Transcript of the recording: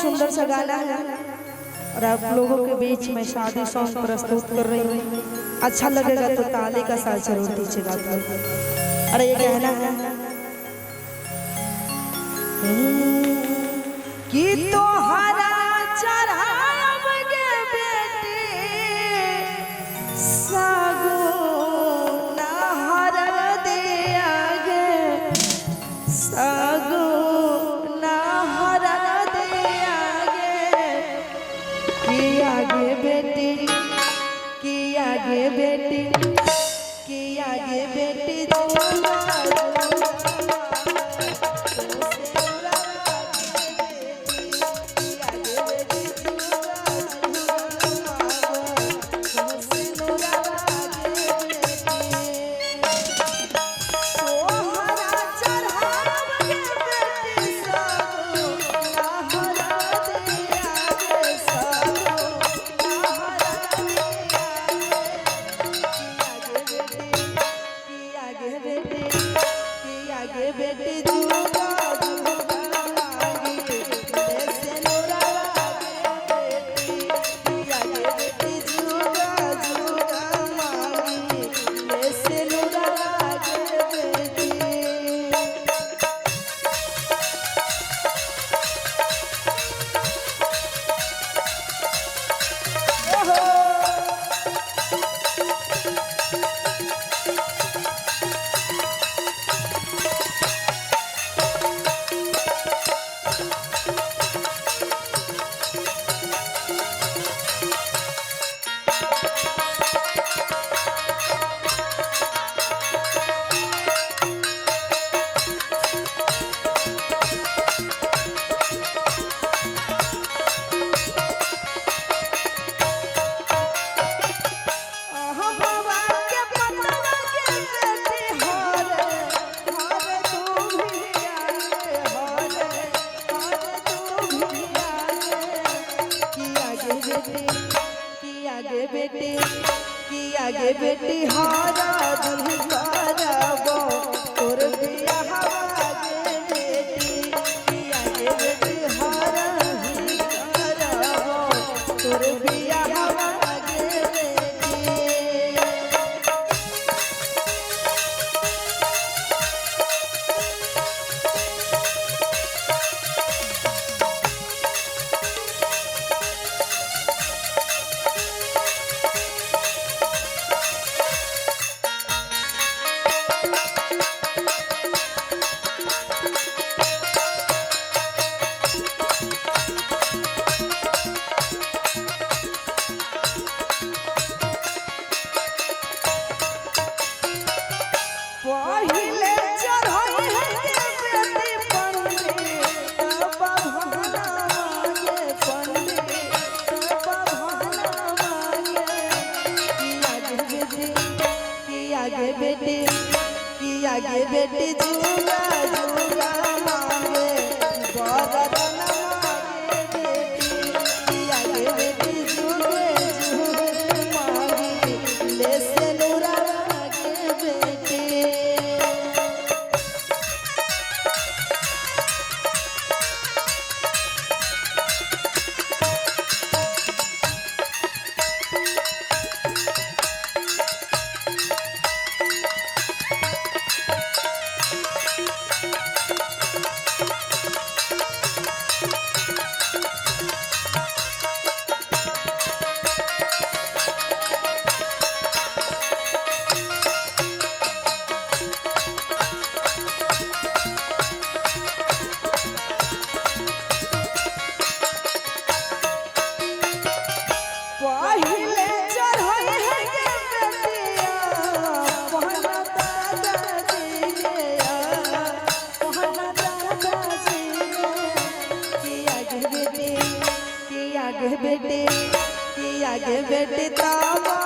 सुंदर सा गाना है और आप लोगों के बीच में शादी सॉन्ग प्रस्तुत कर रही हूँ। अच्छा लगेगा तो ताली का साथ जरूर दीजिएगा आप लोग। अरे ये कहना है कि तो हरा चढ़ाव गे बेटी सागो नहर दिया गे सागो नहर दिया गे कि आगे बेटी कि आगे बेटी कि आगे बेटी आगे बेटी हारा दुल्हन कराबो तोर बिया आगे बेटी कि आगे बेटी हारा ही कराबो तोर बिया आगे बेटी। आगे बेटी कि आगे बेटी जुगा जुगा मांगे बरदान मांगे बेटी कि आगे बेटी जुगे जुगे मांगे ले से नूरा मांगे बेटी। आगे बेटी कि आगे बेटी तावा